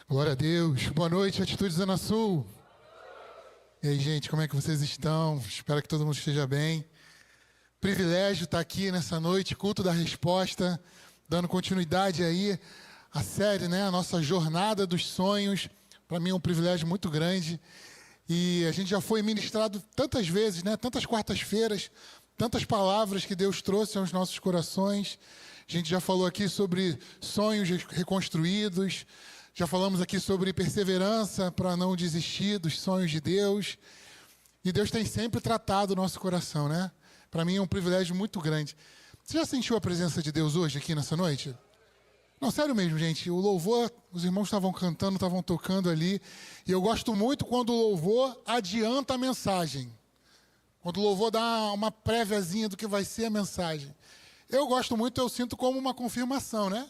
Glória a Deus. Boa noite, Atitude Zona Sul. E aí, gente, como é que vocês estão? Espero que todo mundo esteja bem. Privilégio estar aqui nessa noite, culto da resposta, dando continuidade aí à série, né? A nossa jornada dos sonhos. Para mim é um privilégio muito grande. E a gente já foi ministrado tantas vezes, né? Tantas quartas-feiras, tantas palavras que Deus trouxe aos nossos corações. A gente já falou aqui sobre sonhos reconstruídos. Já falamos aqui sobre perseverança para não desistir dos sonhos de Deus. E Deus tem sempre tratado o nosso coração, né? Para mim é um privilégio muito grande. Você já sentiu a presença de Deus hoje aqui nessa noite? Não, sério mesmo, gente. O louvor, os irmãos estavam cantando, estavam tocando ali. E eu gosto muito quando o louvor adianta a mensagem. Quando o louvor dá uma préviazinha do que vai ser a mensagem. Eu gosto muito, eu sinto como uma confirmação, né?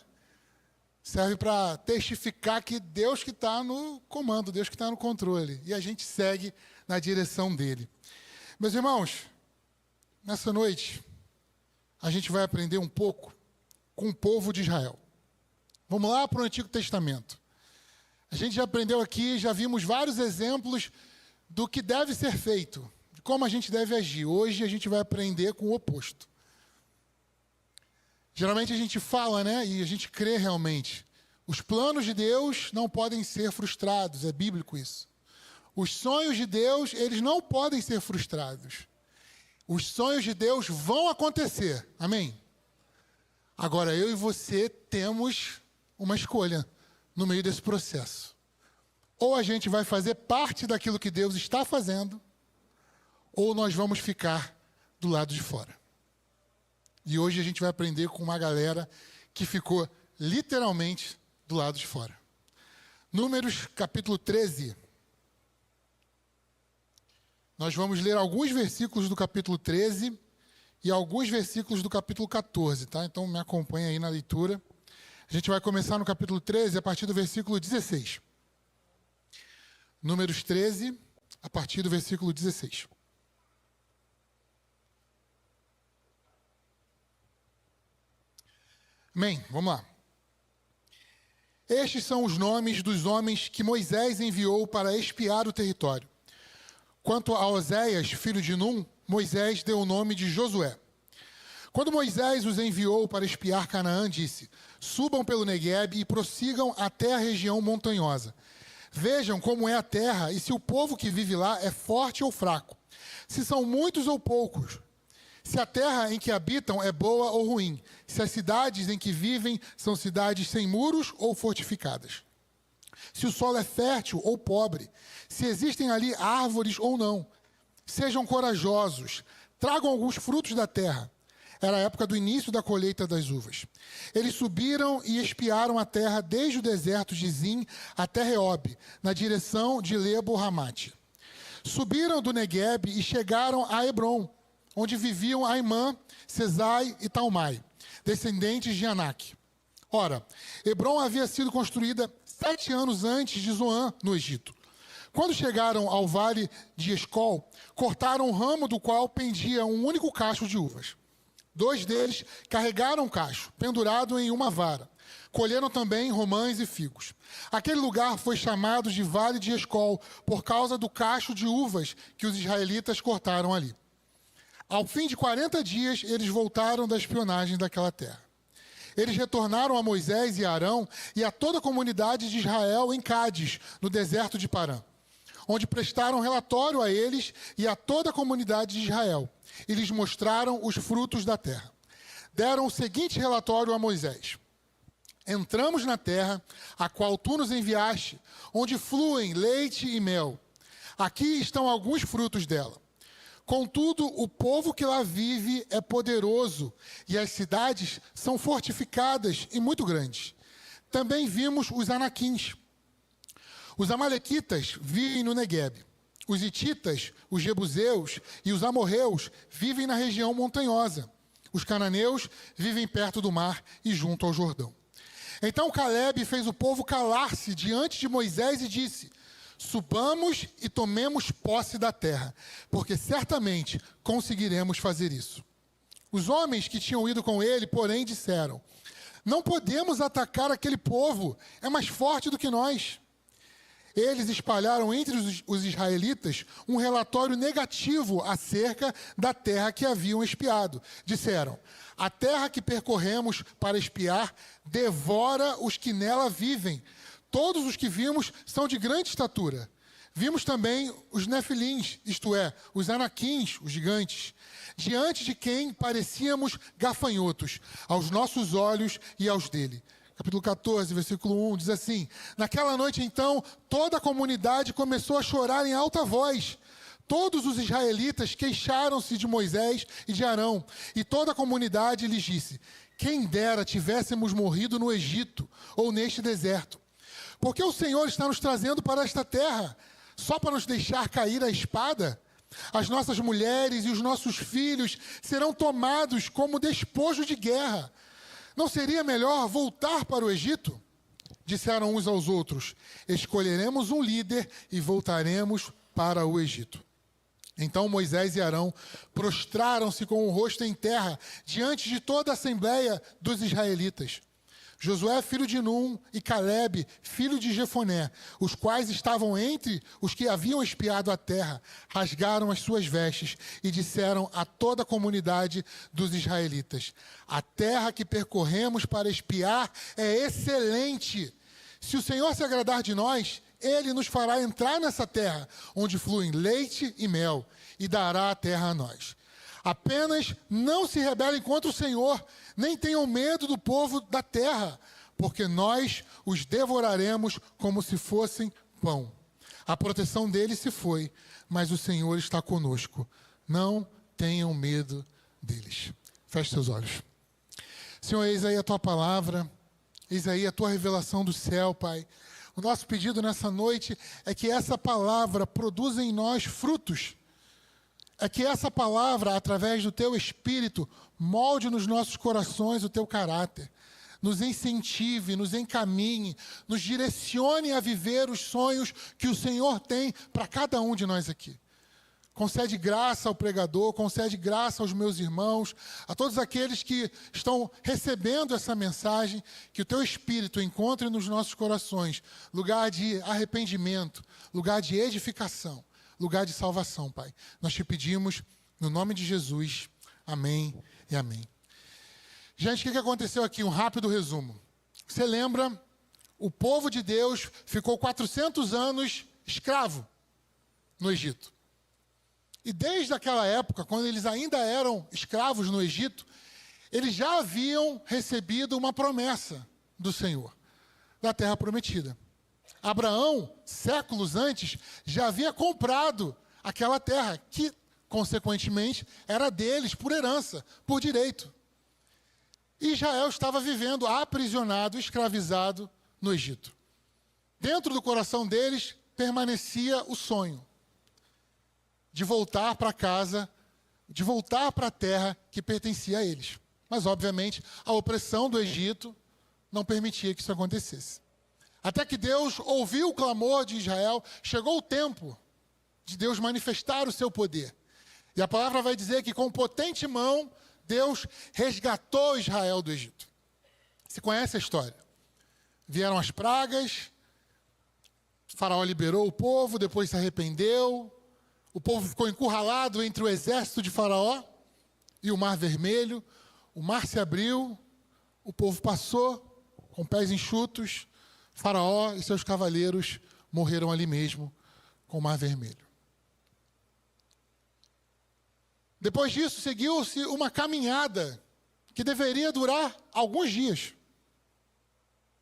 Serve para testificar que Deus que está no comando, Deus que está no controle. E a gente segue na direção dele. Meus irmãos, nessa noite, a gente vai aprender um pouco com o povo de Israel. Vamos lá para o Antigo Testamento. A gente já aprendeu aqui, já vimos vários exemplos do que deve ser feito, de como a gente deve agir. Hoje a gente vai aprender com o oposto. Geralmente a gente fala, né, e a gente crê realmente. Os planos de Deus não podem ser frustrados, é bíblico isso. Os sonhos de Deus, eles não podem ser frustrados. Os sonhos de Deus vão acontecer, amém? Agora, eu e você temos uma escolha no meio desse processo. Ou a gente vai fazer parte daquilo que Deus está fazendo, ou nós vamos ficar do lado de fora. E hoje a gente vai aprender com uma galera que ficou literalmente do lado de fora. Números capítulo 13. Nós vamos ler alguns versículos do capítulo 13 e alguns versículos do capítulo 14, tá? Então me acompanha aí na leitura. A gente vai começar no capítulo 13 a partir do versículo 16. Números 13, a partir do versículo 16. Amém? Vamos lá. Estes são os nomes dos homens que Moisés enviou para espiar o território. Quanto a Oséias, filho de Num, Moisés deu o nome de Josué. Quando Moisés os enviou para espiar Canaã, disse: subam pelo Neguebe e prossigam até a região montanhosa. Vejam como é a terra e se o povo que vive lá é forte ou fraco, se são muitos ou poucos. Se a terra em que habitam é boa ou ruim, se as cidades em que vivem são cidades sem muros ou fortificadas. Se o solo é fértil ou pobre, se existem ali árvores ou não. Sejam corajosos, tragam alguns frutos da terra. Era a época do início da colheita das uvas. Eles subiram e espiaram a terra desde o deserto de Zin até Reob, na direção de Lebo-Ramate. Subiram do Neguebe e chegaram a Hebrom, onde viviam Aimã, Sesai e Talmai, descendentes de Anak. Ora, Hebrom havia sido construída 7 anos antes de Zoan, no Egito. Quando chegaram ao vale de Escol, cortaram o ramo do qual pendia um único cacho de uvas. 2 deles carregaram o cacho, pendurado em uma vara. Colheram também romãs e figos. Aquele lugar foi chamado de Vale de Escol, por causa do cacho de uvas que os israelitas cortaram ali. Ao fim de 40 dias, eles voltaram da espionagem daquela terra. Eles retornaram a Moisés e Arão e a toda a comunidade de Israel em Cádiz, no deserto de Parã, onde prestaram relatório a eles e a toda a comunidade de Israel, e lhes mostraram os frutos da terra. Deram o seguinte relatório a Moisés: entramos na terra, a qual tu nos enviaste, onde fluem leite e mel. Aqui estão alguns frutos dela. Contudo, o povo que lá vive é poderoso, e as cidades são fortificadas e muito grandes. Também vimos os anaquins. Os amalequitas vivem no Neguebe. Os hititas, os jebuseus e os amorreus vivem na região montanhosa. Os cananeus vivem perto do mar e junto ao Jordão. Então Calebe fez o povo calar-se diante de Moisés e disse: subamos e tomemos posse da terra, porque certamente conseguiremos fazer isso. Os homens que tinham ido com ele, porém, disseram: não podemos atacar aquele povo, é mais forte do que nós. Eles espalharam entre os israelitas um relatório negativo acerca da terra que haviam espiado. Disseram: a terra que percorremos para espiar devora os que nela vivem. Todos os que vimos são de grande estatura. Vimos também os nefilins, isto é, os anaquins, os gigantes, diante de quem parecíamos gafanhotos, aos nossos olhos e aos dele. Capítulo 14, versículo 1, diz assim: naquela noite, então, toda a comunidade começou a chorar em alta voz. Todos os israelitas queixaram-se de Moisés e de Arão, e toda a comunidade lhes disse: quem dera tivéssemos morrido no Egito ou neste deserto. Porque o Senhor está nos trazendo para esta terra, só para nos deixar cair a espada? As nossas mulheres e os nossos filhos serão tomados como despojo de guerra. Não seria melhor voltar para o Egito? Disseram uns aos outros: escolheremos um líder e voltaremos para o Egito. Então Moisés e Arão prostraram-se com o rosto em terra diante de toda a assembleia dos israelitas. Josué, filho de Num, e Calebe, filho de Jefoné, os quais estavam entre os que haviam espiado a terra, rasgaram as suas vestes e disseram a toda a comunidade dos israelitas: a terra que percorremos para espiar é excelente. Se o Senhor se agradar de nós, Ele nos fará entrar nessa terra, onde fluem leite e mel, e dará a terra a nós. Apenas não se rebelem contra o Senhor, nem tenham medo do povo da terra, porque nós os devoraremos como se fossem pão. A proteção deles se foi, mas o Senhor está conosco. Não tenham medo deles. Feche seus olhos. Senhor, eis aí a tua palavra, eis aí a tua revelação do céu, Pai. O nosso pedido nessa noite é que essa palavra produza em nós frutos. É que essa palavra, através do teu Espírito, molde nos nossos corações o teu caráter. Nos incentive, nos encaminhe, nos direcione a viver os sonhos que o Senhor tem para cada um de nós aqui. Concede graça ao pregador, concede graça aos meus irmãos, a todos aqueles que estão recebendo essa mensagem, que o teu Espírito encontre nos nossos corações lugar de arrependimento, lugar de edificação, lugar de salvação, Pai. Nós te pedimos, no nome de Jesus, amém e amém. Gente, o que aconteceu aqui? Um rápido resumo. Você lembra? O povo de Deus ficou 400 anos escravo no Egito. E desde aquela época, quando eles ainda eram escravos no Egito, eles já haviam recebido uma promessa do Senhor, da terra prometida. Abraão, séculos antes, já havia comprado aquela terra, que, consequentemente, era deles por herança, por direito. E Israel estava vivendo aprisionado, escravizado no Egito. Dentro do coração deles permanecia o sonho de voltar para casa, de voltar para a terra que pertencia a eles. Mas, obviamente, a opressão do Egito não permitia que isso acontecesse. Até que Deus ouviu o clamor de Israel, chegou o tempo de Deus manifestar o seu poder. E a palavra vai dizer que com potente mão, Deus resgatou Israel do Egito. Você conhece a história? Vieram as pragas, Faraó liberou o povo, depois se arrependeu, o povo ficou encurralado entre o exército de Faraó e o Mar Vermelho, o mar se abriu, o povo passou com pés enxutos, Faraó e seus cavaleiros morreram ali mesmo, com o Mar Vermelho. Depois disso, seguiu-se uma caminhada que deveria durar alguns dias,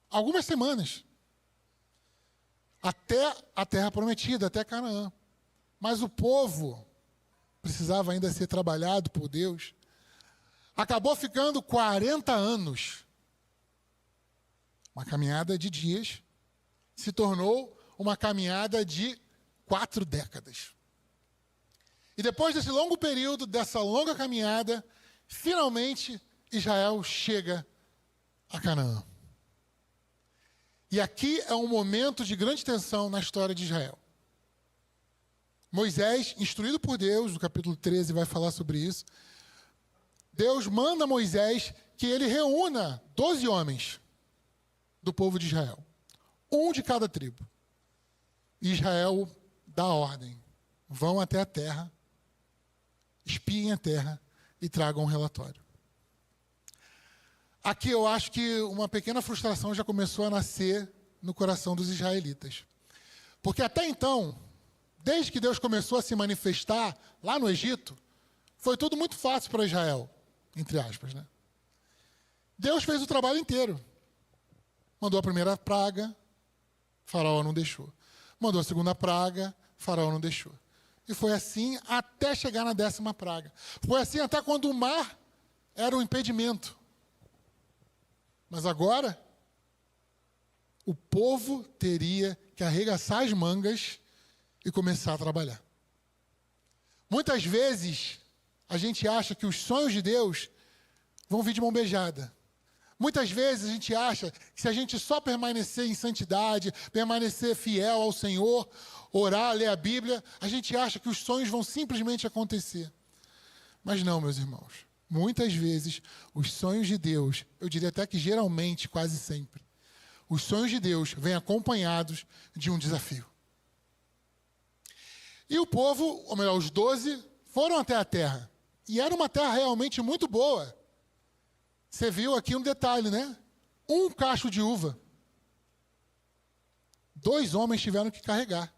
algumas semanas, até a terra prometida, até Canaã. Mas o povo precisava ainda ser trabalhado por Deus. Acabou ficando 40 anos. Uma caminhada de dias se tornou uma caminhada de 4 décadas. E depois desse longo período, dessa longa caminhada, finalmente Israel chega a Canaã. E aqui é um momento de grande tensão na história de Israel. Moisés, instruído por Deus, no capítulo 13 vai falar sobre isso, Deus manda a Moisés que ele reúna 12 homens do povo de Israel, um de cada tribo. Israel dá a ordem: vão até a terra, espiem a terra e tragam um relatório. Aqui eu acho que uma pequena frustração já começou a nascer no coração dos israelitas. Porque até então, desde que Deus começou a se manifestar lá no Egito, foi tudo muito fácil para Israel, entre aspas, né? Deus fez o trabalho inteiro. Mandou a primeira praga, Faraó não deixou. Mandou a segunda praga, Faraó não deixou. E foi assim até chegar na 10ª praga. Foi assim até quando o mar era um impedimento. Mas agora, o povo teria que arregaçar as mangas e começar a trabalhar. Muitas vezes, a gente acha que os sonhos de Deus vão vir de mão beijada. Muitas vezes a gente acha que se a gente só permanecer em santidade, permanecer fiel ao Senhor, orar, ler a Bíblia, a gente acha que os sonhos vão simplesmente acontecer. Mas não, meus irmãos. Muitas vezes, os sonhos de Deus, eu diria até que geralmente, quase sempre, os sonhos de Deus vêm acompanhados de um desafio. E o povo, ou melhor, os 12, foram até a terra. E era uma terra realmente muito boa. Você viu aqui um detalhe, né? Um cacho de uva. 2 homens tiveram que carregar.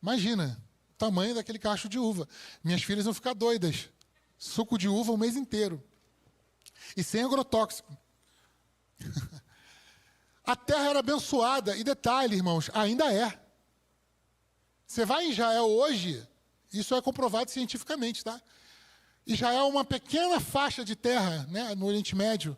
Imagina o tamanho daquele cacho de uva. Minhas filhas vão ficar doidas. Suco de uva o mês inteiro. E sem agrotóxico. A terra era abençoada. E detalhe, irmãos, ainda é. Você vai em Israel hoje, isso é comprovado cientificamente, tá? Israel é uma pequena faixa de terra, né, no Oriente Médio.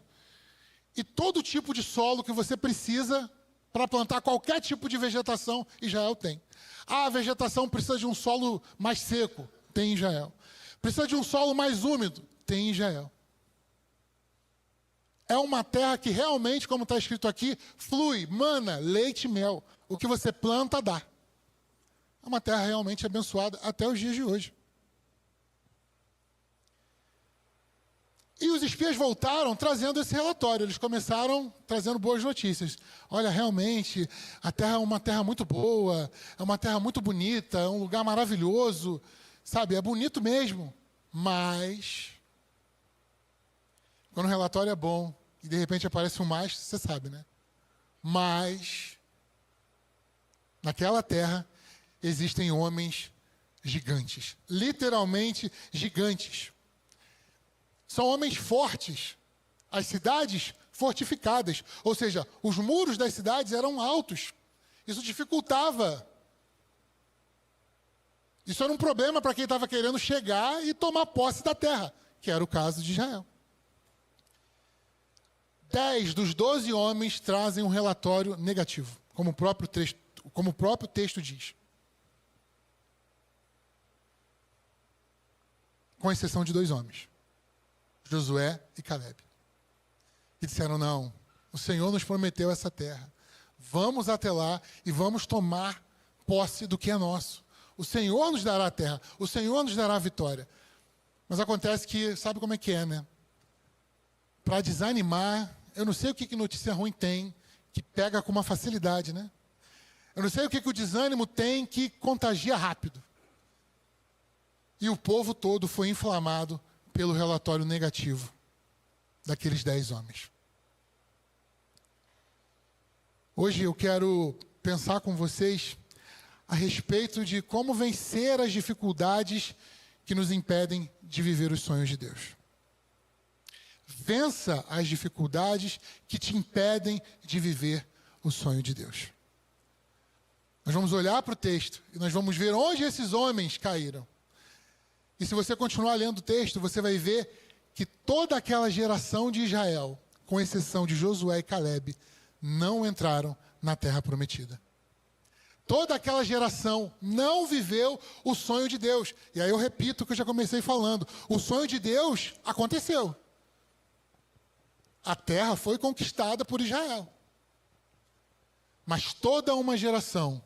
E todo tipo de solo que você precisa para plantar qualquer tipo de vegetação, Israel tem. Ah, a vegetação precisa de um solo mais seco, tem em Israel. Precisa de um solo mais úmido, tem em Israel. É uma terra que realmente, como está escrito aqui, flui, mana, leite e mel. O que você planta, dá. É uma terra realmente abençoada até os dias de hoje. E os espias voltaram trazendo esse relatório. Eles começaram trazendo boas notícias. Olha, realmente, a terra é uma terra muito boa, é uma terra muito bonita, é um lugar maravilhoso, sabe? É bonito mesmo. Mas, quando o relatório é bom e de repente aparece um mais, você sabe, né? Mas, naquela terra, existem homens gigantes. Literalmente gigantes. São homens fortes. As cidades fortificadas. Ou seja, os muros das cidades eram altos. Isso dificultava. Isso era um problema para quem estava querendo chegar e tomar posse da terra, que era o caso de Israel. 10 dos 12 homens trazem um relatório negativo, como o próprio texto diz. Com exceção de 2 homens. Josué e Caleb. E disseram, não, o Senhor nos prometeu essa terra. Vamos até lá e vamos tomar posse do que é nosso. O Senhor nos dará a terra, o Senhor nos dará a vitória. Mas acontece que, sabe como é que é, né? Para desanimar, eu não sei o que notícia ruim tem, que pega com uma facilidade, né? Eu não sei o que o desânimo tem que contagia rápido. E o povo todo foi inflamado pelo relatório negativo daqueles 10 homens. Hoje eu quero pensar com vocês a respeito de como vencer as dificuldades que nos impedem de viver os sonhos de Deus. Vença as dificuldades que te impedem de viver o sonho de Deus. Nós vamos olhar para o texto e nós vamos ver onde esses homens caíram. E se você continuar lendo o texto, você vai ver que toda aquela geração de Israel, com exceção de Josué e Caleb, não entraram na terra prometida. Toda aquela geração não viveu o sonho de Deus. E aí eu repito o que eu já comecei falando. O sonho de Deus aconteceu. A terra foi conquistada por Israel. Mas toda uma geração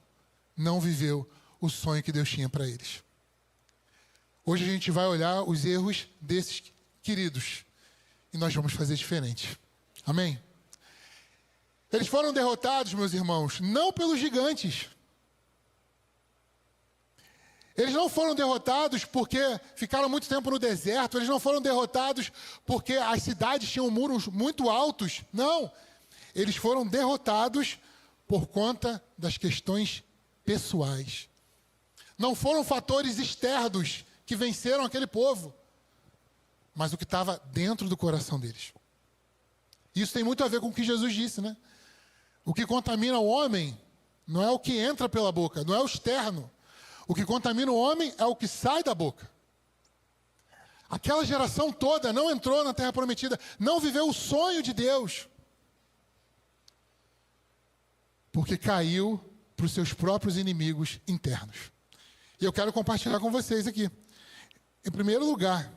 não viveu o sonho que Deus tinha para eles. Hoje a gente vai olhar os erros desses queridos. E nós vamos fazer diferente. Amém? Eles foram derrotados, meus irmãos, não pelos gigantes. Eles não foram derrotados porque ficaram muito tempo no deserto. Eles não foram derrotados porque as cidades tinham muros muito altos. Não. Eles foram derrotados por conta das questões pessoais. Não foram fatores externos que venceram aquele povo, mas o que estava dentro do coração deles. Isso tem muito a ver com o que Jesus disse, né? O que contamina o homem não é o que entra pela boca, não é o externo. O que contamina o homem é o que sai da boca. Aquela geração toda não entrou na Terra Prometida, não viveu o sonho de Deus, porque caiu para os seus próprios inimigos internos. E eu quero compartilhar com vocês aqui. Em primeiro lugar,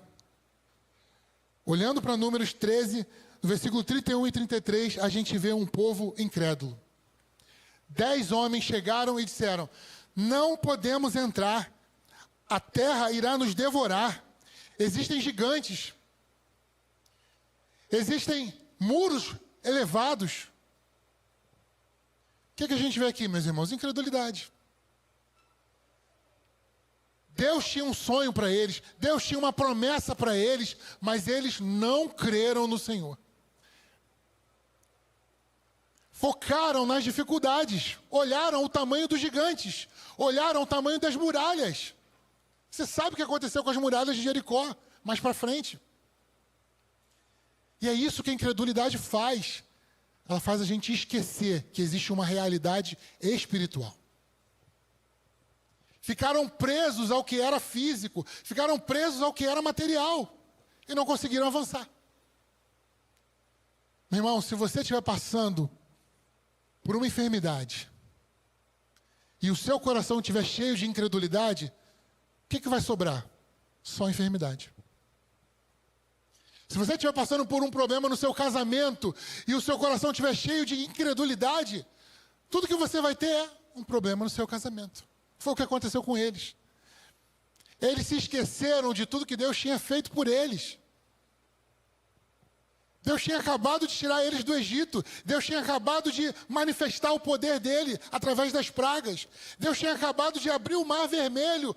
olhando para Números 13, no versículo 31 e 33, a gente vê um povo incrédulo. 10 homens chegaram e disseram: não podemos entrar, a terra irá nos devorar. Existem gigantes, existem muros elevados. O que a gente vê aqui, meus irmãos? Incredulidade. Deus tinha um sonho para eles, Deus tinha uma promessa para eles, mas eles não creram no Senhor. Focaram nas dificuldades, olharam o tamanho dos gigantes, olharam o tamanho das muralhas. Você sabe o que aconteceu com as muralhas de Jericó, mais para frente. E é isso que a incredulidade faz. Ela faz a gente esquecer que existe uma realidade espiritual. Ficaram presos ao que era físico, ficaram presos ao que era material, e não conseguiram avançar. Meu irmão, se você estiver passando por uma enfermidade, e o seu coração estiver cheio de incredulidade, o que vai sobrar? Só enfermidade. Se você estiver passando por um problema no seu casamento, e o seu coração estiver cheio de incredulidade, tudo que você vai ter é um problema no seu casamento. Foi o que aconteceu com eles. Eles se esqueceram de tudo que Deus tinha feito por eles. Deus tinha acabado de tirar eles do Egito. Deus tinha acabado de manifestar o poder dele através das pragas. Deus tinha acabado de abrir o mar vermelho.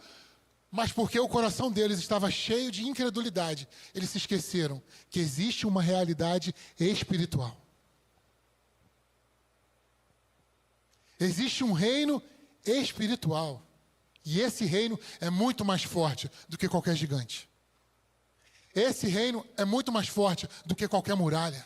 Mas porque o coração deles estava cheio de incredulidade, eles se esqueceram que existe uma realidade espiritual. Existe um reino espiritual. E esse reino é muito mais forte do que qualquer gigante. Esse reino é muito mais forte do que qualquer muralha.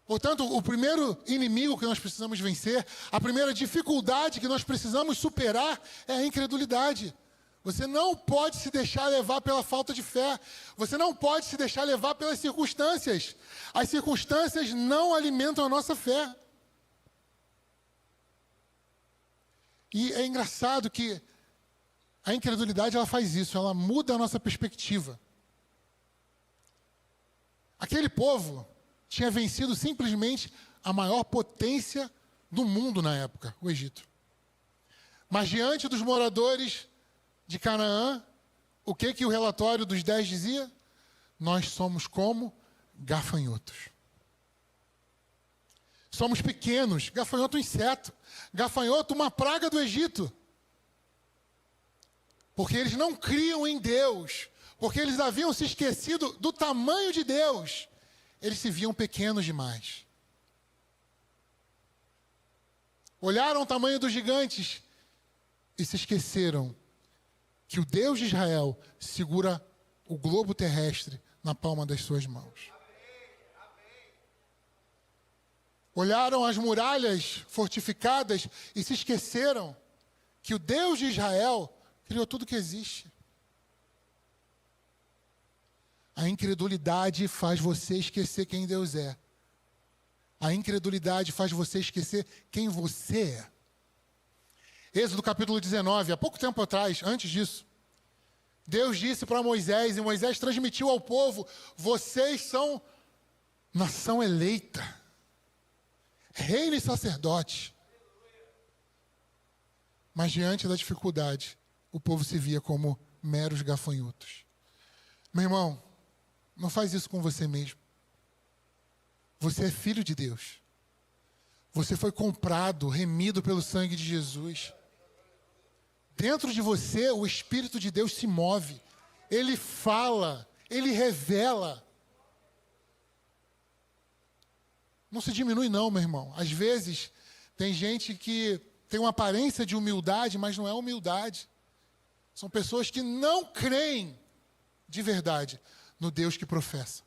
Portanto, o primeiro inimigo que nós precisamos vencer, a primeira dificuldade que nós precisamos superar é a incredulidade. Você não pode se deixar levar pela falta de fé. Você não pode se deixar levar pelas circunstâncias. As circunstâncias não alimentam a nossa fé. E é engraçado que a incredulidade ela faz isso, ela muda a nossa perspectiva. Aquele povo tinha vencido simplesmente a maior potência do mundo na época, o Egito. Mas diante dos moradores de Canaã, o que o relatório dos 10 dizia? Nós somos como gafanhotos. Somos pequenos, gafanhoto um inseto, gafanhoto uma praga do Egito. Porque eles não criam em Deus, porque eles haviam se esquecido do tamanho de Deus. Eles se viam pequenos demais. Olharam o tamanho dos gigantes e se esqueceram que o Deus de Israel segura o globo terrestre na palma das suas mãos. Olharam as muralhas fortificadas e se esqueceram que o Deus de Israel criou tudo que existe. A incredulidade faz você esquecer quem Deus é. A incredulidade faz você esquecer quem você é. Êxodo capítulo 19, há pouco tempo atrás, antes disso, Deus disse para Moisés, e Moisés transmitiu ao povo: vocês são nação eleita, reino e sacerdote. Mas diante da dificuldade, o povo se via como meros gafanhotos. Meu irmão, não faz isso com você mesmo. Você é filho de Deus. Você foi comprado, remido pelo sangue de Jesus. Dentro de você, o Espírito de Deus se move. Ele fala, ele revela. Não se diminui não, meu irmão. Às vezes, tem gente que tem uma aparência de humildade, mas não é humildade. São pessoas que não creem de verdade no Deus que professa.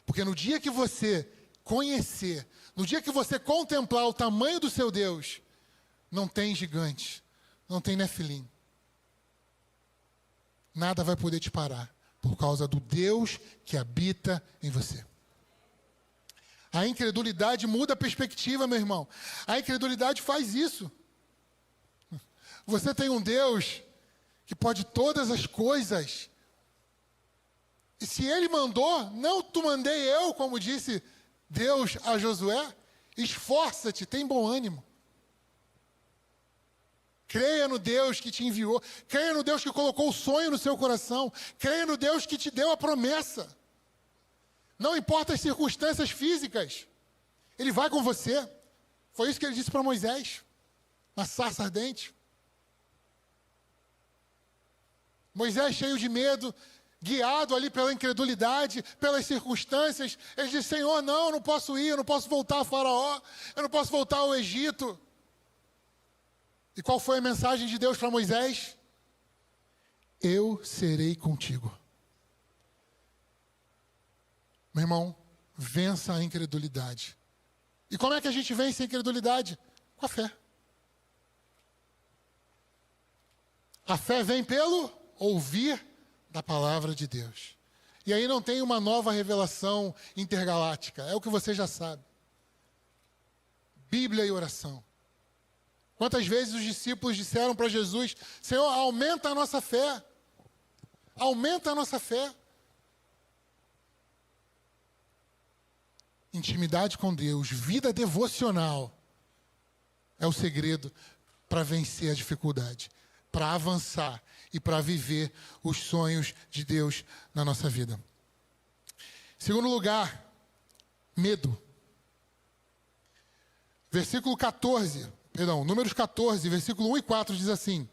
Porque no dia que você conhecer, no dia que você contemplar o tamanho do seu Deus, não tem gigante, não tem nefilim. Nada vai poder te parar, por causa do Deus que habita em você. A incredulidade muda a perspectiva, meu irmão. A incredulidade faz isso. Você tem um Deus que pode todas as coisas. E se Ele mandou, não tu mandei eu, como disse Deus a Josué, esforça-te, tem bom ânimo. Creia no Deus que te enviou. Creia no Deus que colocou o sonho no seu coração. Creia no Deus que te deu a promessa. Não importa as circunstâncias físicas. Ele vai com você. Foi isso que ele disse para Moisés, na sarça ardente. Moisés, cheio de medo, guiado ali pela incredulidade, pelas circunstâncias, ele disse: Senhor, não, eu não posso ir, eu não posso voltar a Faraó, eu não posso voltar ao Egito. E qual foi a mensagem de Deus para Moisés? Eu serei contigo. Meu irmão, vença a incredulidade. E como é que a gente vence a incredulidade? Com a fé. A fé vem pelo ouvir da palavra de Deus. E aí não tem uma nova revelação intergaláctica, é o que você já sabe. Bíblia e oração. Quantas vezes os discípulos disseram para Jesus: Senhor, aumenta a nossa fé. Aumenta a nossa fé. Intimidade com Deus, vida devocional, é o segredo para vencer a dificuldade, para avançar e para viver os sonhos de Deus na nossa vida. Segundo lugar, medo. Números 14, versículo 1 e 4 diz assim: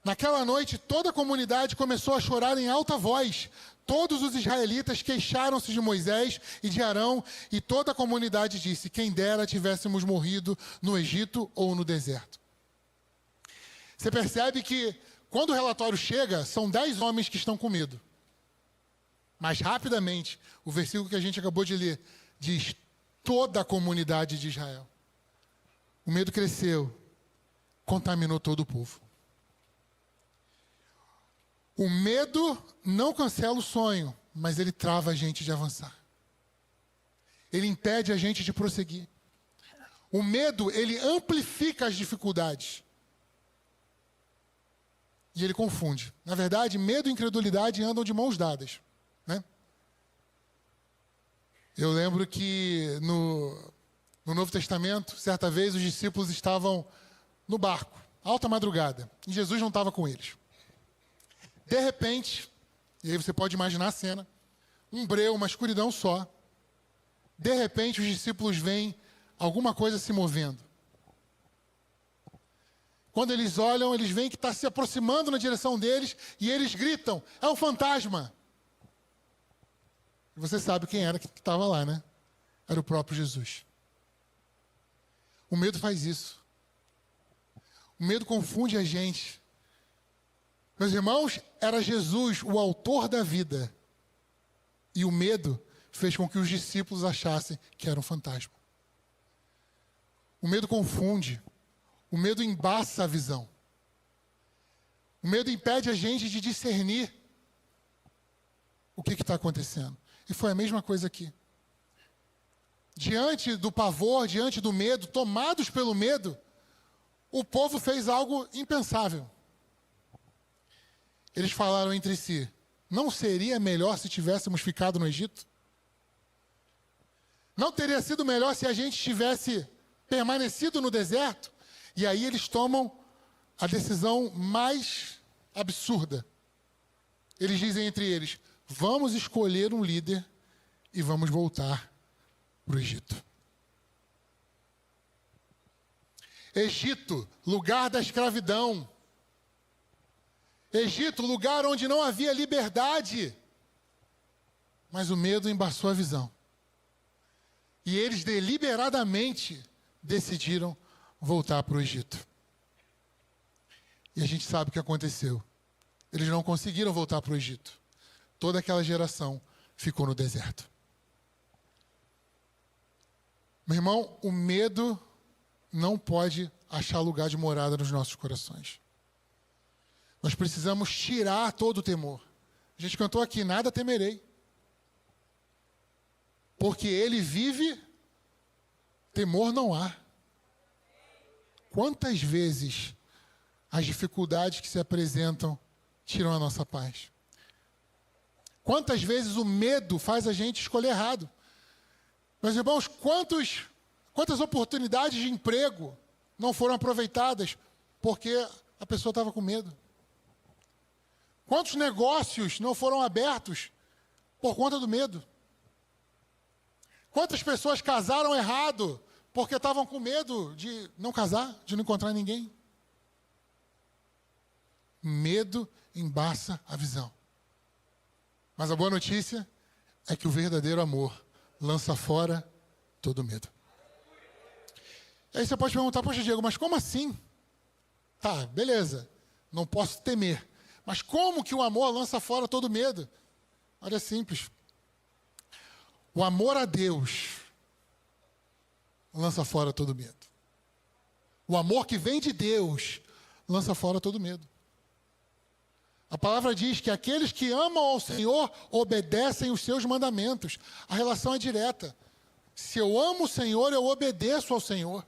Naquela noite toda a comunidade começou a chorar em alta voz. Todos os israelitas queixaram-se de Moisés e de Arão, e toda a comunidade disse: quem dera tivéssemos morrido no Egito ou no deserto. Você percebe que quando o relatório chega, são 10 homens que estão com medo. Mas rapidamente, o versículo que a gente acabou de ler diz: toda a comunidade de Israel. O medo cresceu, contaminou todo o povo. O medo não cancela o sonho, mas ele trava a gente de avançar. Ele impede a gente de prosseguir. O medo, ele amplifica as dificuldades. E ele confunde. Na verdade, medo e incredulidade andam de mãos dadas, né? Eu lembro que no Novo Testamento, certa vez, os discípulos estavam no barco, alta madrugada, e Jesus não estava com eles. De repente, e aí você pode imaginar a cena, um breu, uma escuridão só. De repente, os discípulos veem alguma coisa se movendo. Quando eles olham, eles veem que está se aproximando na direção deles e eles gritam: é um fantasma. E você sabe quem era que estava lá, né? Era o próprio Jesus. O medo faz isso. O medo confunde a gente. Meus irmãos, era Jesus o autor da vida. E o medo fez com que os discípulos achassem que era um fantasma. O medo confunde. O medo embaça a visão. O medo impede a gente de discernir o que está acontecendo. E foi a mesma coisa aqui. Diante do pavor, diante do medo, tomados pelo medo, o povo fez algo impensável. Eles falaram entre si: não seria melhor se tivéssemos ficado no Egito? Não teria sido melhor se a gente tivesse permanecido no deserto? E aí eles tomam a decisão mais absurda. Eles dizem entre eles: vamos escolher um líder e vamos voltar para o Egito. Egito, lugar da escravidão. Egito, lugar onde não havia liberdade. Mas o medo embaçou a visão. E eles deliberadamente decidiram voltar para o Egito. E a gente sabe o que aconteceu. Eles não conseguiram voltar para o Egito. Toda aquela geração ficou no deserto. Meu irmão, o medo não pode achar lugar de morada nos nossos corações. Nós precisamos tirar todo o temor. A gente cantou aqui, nada temerei. Porque ele vive, temor não há. Quantas vezes as dificuldades que se apresentam tiram a nossa paz? Quantas vezes o medo faz a gente escolher errado? Meus irmãos, quantas oportunidades de emprego não foram aproveitadas porque a pessoa estava com medo? Quantos negócios não foram abertos por conta do medo? Quantas pessoas casaram errado porque estavam com medo de não casar, de não encontrar ninguém? Medo embaça a visão. Mas a boa notícia é que o verdadeiro amor lança fora todo medo. E aí você pode perguntar, poxa, Diego, mas como assim? Tá, beleza, não posso temer. Mas como que o amor lança fora todo medo? Olha, é simples. O amor a Deus lança fora todo medo. O amor que vem de Deus lança fora todo medo. A palavra diz que aqueles que amam ao Senhor obedecem os seus mandamentos. A relação é direta. Se eu amo o Senhor, eu obedeço ao Senhor.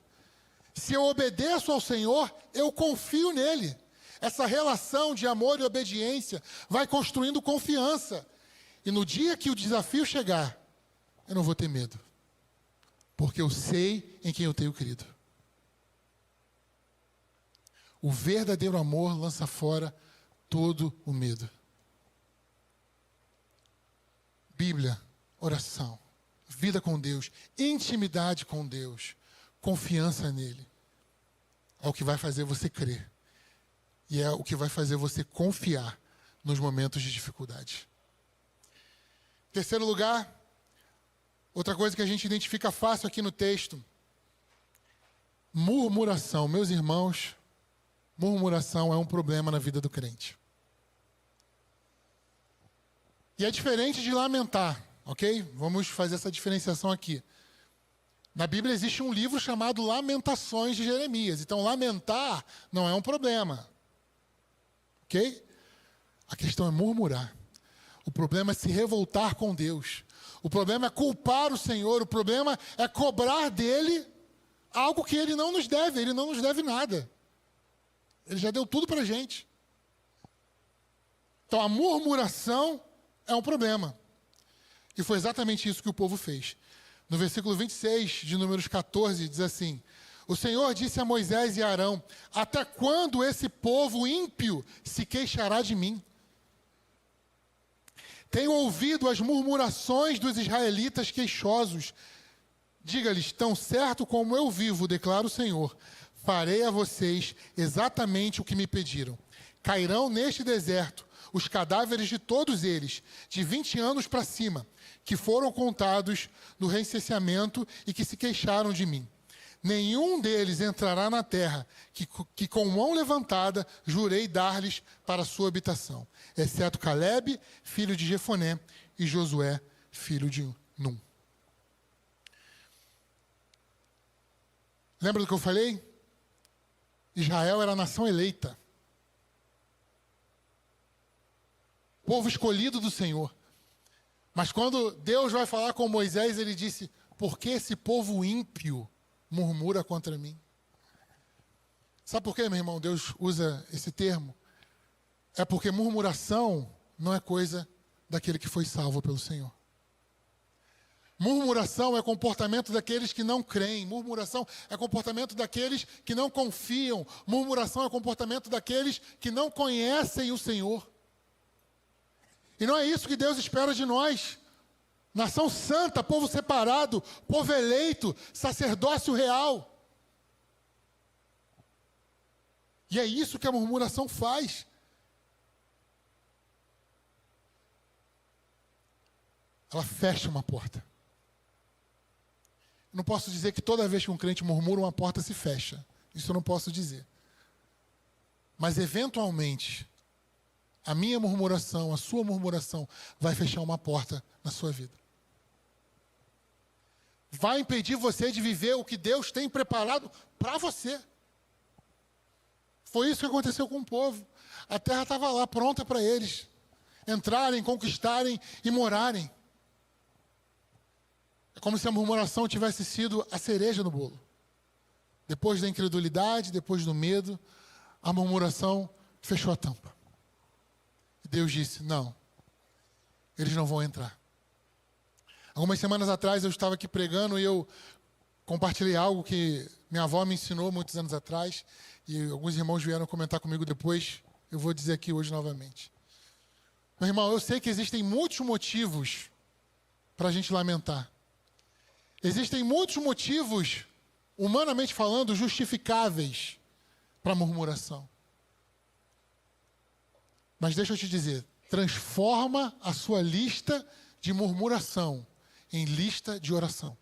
Se eu obedeço ao Senhor, eu confio nele. Essa relação de amor e obediência vai construindo confiança. E no dia que o desafio chegar, eu não vou ter medo. Porque eu sei em quem eu tenho crido. O verdadeiro amor lança fora todo o medo. Bíblia, oração, vida com Deus, intimidade com Deus, confiança nele. É o que vai fazer você crer. E é o que vai fazer você confiar nos momentos de dificuldade. Terceiro lugar, outra coisa que a gente identifica fácil aqui no texto. Murmuração. Meus irmãos, murmuração é um problema na vida do crente. E é diferente de lamentar, ok? Vamos fazer essa diferenciação aqui. Na Bíblia existe um livro chamado Lamentações de Jeremias. Então, lamentar não é um problema. Ok? A questão é murmurar. O problema é se revoltar com Deus. O problema é culpar o Senhor. O problema é cobrar dele algo que ele não nos deve. Ele não nos deve nada. Ele já deu tudo para a gente. Então, a murmuração é um problema. E foi exatamente isso que o povo fez. No versículo 26 de Números 14, diz assim: o Senhor disse a Moisés e a Arão: até quando esse povo ímpio se queixará de mim? Tenho ouvido as murmurações dos israelitas queixosos. Diga-lhes: tão certo como eu vivo, declara o Senhor, farei a vocês exatamente o que me pediram. Cairão neste deserto os cadáveres de todos eles, de 20 anos para cima, que foram contados no recenseamento e que se queixaram de mim. Nenhum deles entrará na terra que com mão levantada jurei dar-lhes para a sua habitação, exceto Calebe, filho de Jefoné, e Josué, filho de Num. Lembra do que eu falei? Israel era a nação eleita. Povo escolhido do Senhor. Mas quando Deus vai falar com Moisés, ele disse: por que esse povo ímpio murmura contra mim? Sabe por quê, meu irmão, Deus usa esse termo? É porque murmuração não é coisa daquele que foi salvo pelo Senhor. Murmuração é comportamento daqueles que não creem. Murmuração é comportamento daqueles que não confiam. Murmuração é comportamento daqueles que não conhecem o Senhor. E não é isso que Deus espera de nós. Nação santa, povo separado, povo eleito, sacerdócio real. E é isso que a murmuração faz. Ela fecha uma porta. Eu não posso dizer que toda vez que um crente murmura, uma porta se fecha. Isso eu não posso dizer. Mas, eventualmente, a minha murmuração, a sua murmuração, vai fechar uma porta na sua vida. Vai impedir você de viver o que Deus tem preparado para você. Foi isso que aconteceu com o povo. A terra estava lá, pronta para eles entrarem, conquistarem e morarem. É como se a murmuração tivesse sido a cereja no bolo. Depois da incredulidade, depois do medo, a murmuração fechou a tampa. E Deus disse, não, eles não vão entrar. Algumas semanas atrás eu estava aqui pregando e eu compartilhei algo que minha avó me ensinou muitos anos atrás e alguns irmãos vieram comentar comigo depois, eu vou dizer aqui hoje novamente. Meu irmão, eu sei que existem muitos motivos para a gente lamentar. Existem muitos motivos, humanamente falando, justificáveis para a murmuração. Mas deixa eu te dizer, transforma a sua lista de murmuração em lista de oração.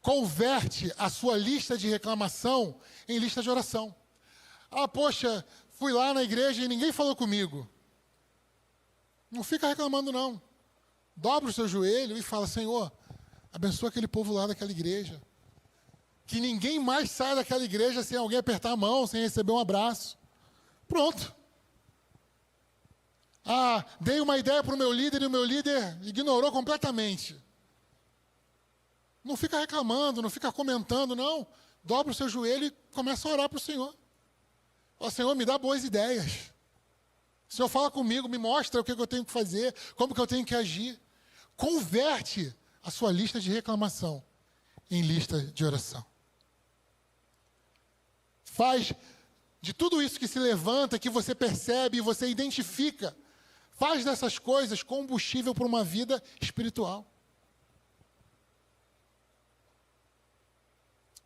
Converte a sua lista de reclamação em lista de oração. Ah, poxa, fui lá na igreja e ninguém falou comigo. Não fica reclamando, não. Dobra o seu joelho e fala, Senhor, abençoa aquele povo lá daquela igreja. Que ninguém mais saia daquela igreja sem alguém apertar a mão, sem receber um abraço. Pronto. Ah, dei uma ideia para o meu líder e o meu líder ignorou completamente. Não fica reclamando, não fica comentando, não. Dobra o seu joelho e começa a orar para o Senhor. Ó, Senhor, me dá boas ideias. O Senhor fala comigo, me mostra o que eu tenho que fazer, como que eu tenho que agir. Converte a sua lista de reclamação em lista de oração. Faz de tudo isso que se levanta, que você percebe e você identifica, faz dessas coisas combustível para uma vida espiritual.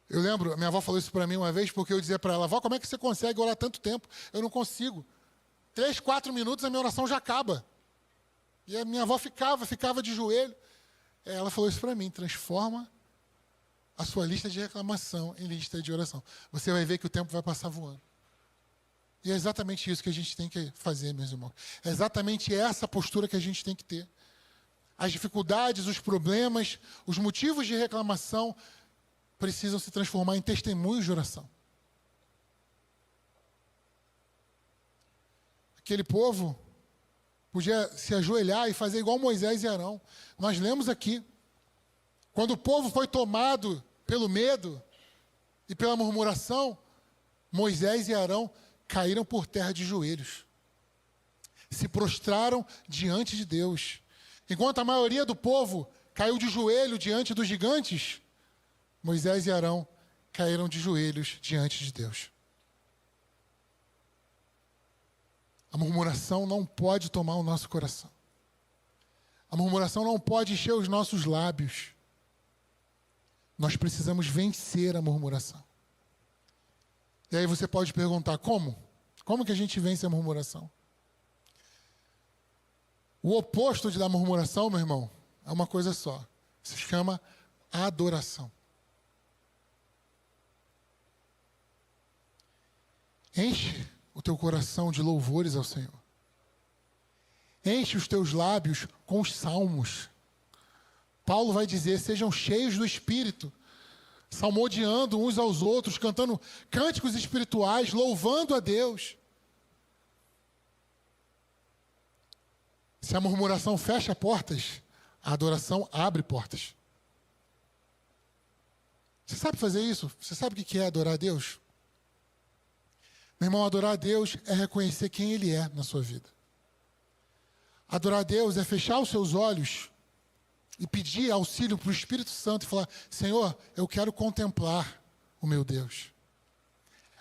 Eu lembro, minha avó falou isso para mim uma vez, porque eu dizia para ela, avó, como é que você consegue orar tanto tempo? Eu não consigo. 3, 4 minutos a minha oração já acaba. E a minha avó ficava de joelho. Ela falou isso para mim, transforma a sua lista de reclamação em lista de oração. Você vai ver que o tempo vai passar voando. E é exatamente isso que a gente tem que fazer, meus irmãos. É exatamente essa postura que a gente tem que ter. As dificuldades, os problemas, os motivos de reclamação precisam se transformar em testemunhos de oração. Aquele povo podia se ajoelhar e fazer igual Moisés e Arão. Nós lemos aqui. Quando o povo foi tomado pelo medo e pela murmuração, Moisés e Arão caíram por terra de joelhos. Se prostraram diante de Deus. Enquanto a maioria do povo caiu de joelho diante dos gigantes, Moisés e Arão caíram de joelhos diante de Deus. A murmuração não pode tomar o nosso coração. A murmuração não pode encher os nossos lábios. Nós precisamos vencer a murmuração. E aí você pode perguntar, como? Como que a gente vence a murmuração? O oposto da murmuração, meu irmão, é uma coisa só. Se chama adoração. Enche o teu coração de louvores ao Senhor. Enche os teus lábios com os salmos. Paulo vai dizer, sejam cheios do Espírito, salmodiando uns aos outros, cantando cânticos espirituais, louvando a Deus. Se a murmuração fecha portas, a adoração abre portas. Você sabe fazer isso? Você sabe o que é adorar a Deus? Meu irmão, adorar a Deus é reconhecer quem Ele é na sua vida. Adorar a Deus é fechar os seus olhos e pedir auxílio para o Espírito Santo e falar, Senhor, eu quero contemplar o meu Deus.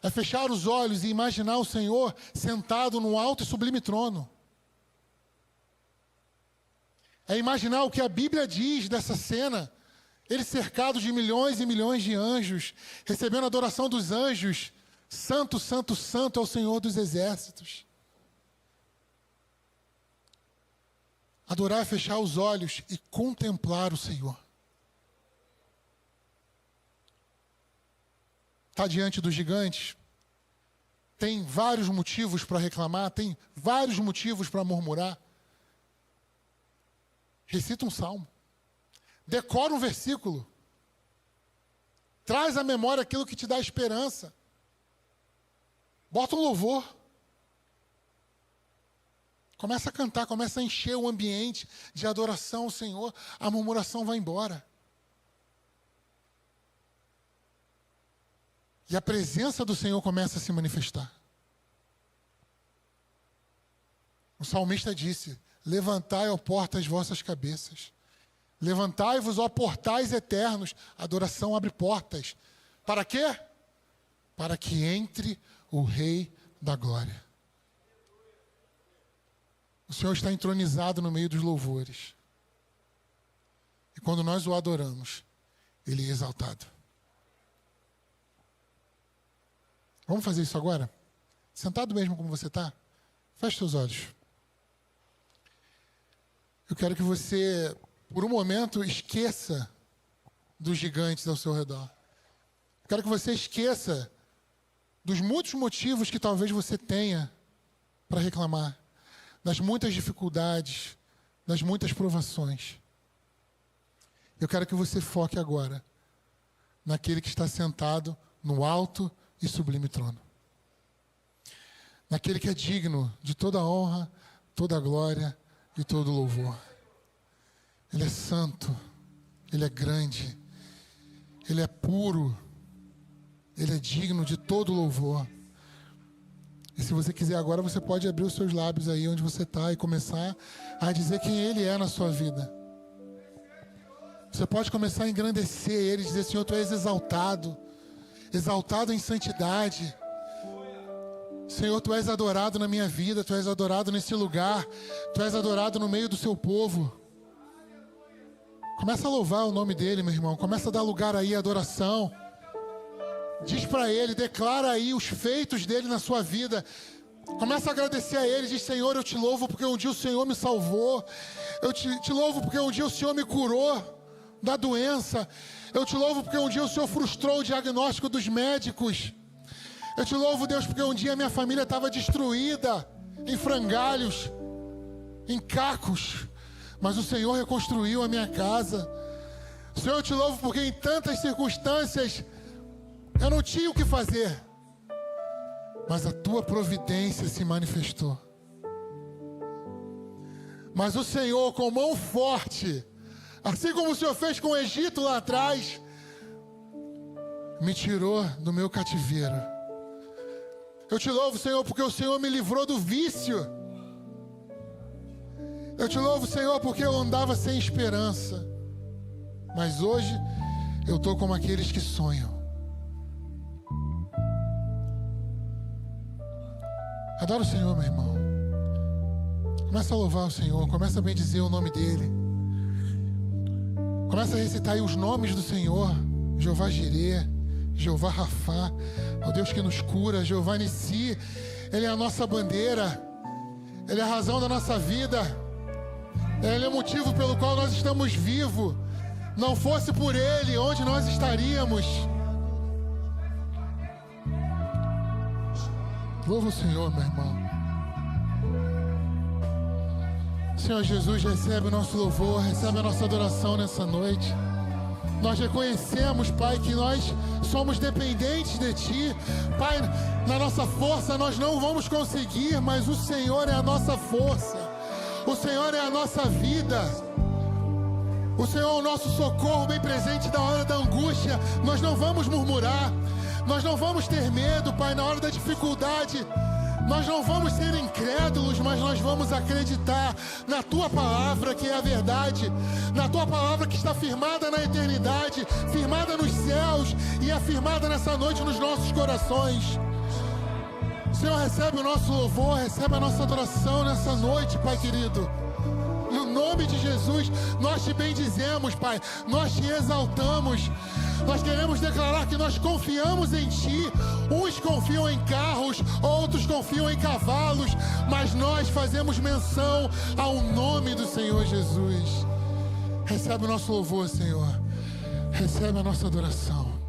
É fechar os olhos e imaginar o Senhor sentado num alto e sublime trono. É imaginar o que a Bíblia diz dessa cena, Ele cercado de milhões e milhões de anjos, recebendo a adoração dos anjos, Santo, santo, santo é o Senhor dos exércitos. Adorar é fechar os olhos e contemplar o Senhor. Está diante dos gigantes, tem vários motivos para reclamar, tem vários motivos para murmurar. Recita um salmo, decora um versículo, traz à memória aquilo que te dá esperança, bota um louvor, começa a cantar, começa a encher o ambiente de adoração ao Senhor, a murmuração vai embora. E a presença do Senhor começa a se manifestar. O salmista disse: levantai, ó portas, as vossas cabeças. Levantai-vos, ó portais eternos. A adoração abre portas. Para quê? Para que entre o Rei da Glória. O Senhor está entronizado no meio dos louvores. E quando nós o adoramos, Ele é exaltado. Vamos fazer isso agora? Sentado mesmo como você está? Feche seus olhos. Eu quero que você, por um momento, esqueça dos gigantes ao seu redor. Eu quero que você esqueça dos muitos motivos que talvez você tenha para reclamar, das muitas dificuldades, das muitas provações. Eu quero que você foque agora naquele que está sentado no alto e sublime trono. Naquele que é digno de toda a honra, toda a glória e todo o louvor. Ele é santo, Ele é grande, Ele é puro, Ele é digno de todo o louvor. E se você quiser agora, você pode abrir os seus lábios aí onde você está e começar a dizer quem Ele é na sua vida. Você pode começar a engrandecer Ele, dizer: Senhor, Tu és exaltado, exaltado em santidade. Senhor, Tu és adorado na minha vida, Tu és adorado nesse lugar, Tu és adorado no meio do Seu povo. Começa a louvar o nome dEle, meu irmão. Começa a dar lugar aí à adoração. Diz para Ele, declara aí os feitos dEle na sua vida. Começa a agradecer a Ele. Diz: Senhor, eu Te louvo porque um dia o Senhor me salvou. Eu te louvo porque um dia o Senhor me curou da doença. Eu Te louvo porque um dia o Senhor frustrou o diagnóstico dos médicos. Eu Te louvo, Deus, porque um dia minha família estava destruída, em frangalhos, em cacos, mas o Senhor reconstruiu a minha casa. Senhor, eu Te louvo porque em tantas circunstâncias eu não tinha o que fazer, mas a Tua providência se manifestou. Mas o Senhor, com mão forte, assim como o Senhor fez com o Egito lá atrás, me tirou do meu cativeiro. Eu Te louvo, Senhor, porque o Senhor me livrou do vício. Eu Te louvo, Senhor, porque eu andava sem esperança. Mas hoje eu estou como aqueles que sonham. Adora o Senhor, meu irmão. Começa a louvar o Senhor, começa a bendizer o nome dEle. Começa a recitar aí os nomes do Senhor: Jeová Jirê, Jeová Rafá, o Deus que nos cura, Jeová Nissi. Ele é a nossa bandeira, Ele é a razão da nossa vida, Ele é o motivo pelo qual nós estamos vivos. Não fosse por Ele, onde nós estaríamos? Louva o Senhor, meu irmão. Senhor Jesus, recebe o nosso louvor, recebe a nossa adoração nessa noite. Nós reconhecemos, Pai, que nós somos dependentes de Ti. Pai, na nossa força nós não vamos conseguir, mas o Senhor é a nossa força. O Senhor é a nossa vida. O Senhor é o nosso socorro bem presente na hora da angústia. Nós não vamos murmurar. Nós não vamos ter medo, Pai, na hora da dificuldade. Nós não vamos ser incrédulos, mas nós vamos acreditar na Tua palavra, que é a verdade, na Tua palavra que está firmada na eternidade, firmada nos céus e afirmada nessa noite nos nossos corações. Senhor, recebe o nosso louvor, recebe a nossa adoração nessa noite, Pai querido. No nome de Jesus, nós Te bendizemos, Pai, nós Te exaltamos. Nós queremos declarar que nós confiamos em Ti. Uns confiam em carros, outros confiam em cavalos, mas nós fazemos menção ao nome do Senhor Jesus. Recebe o nosso louvor, Senhor. Recebe a nossa adoração.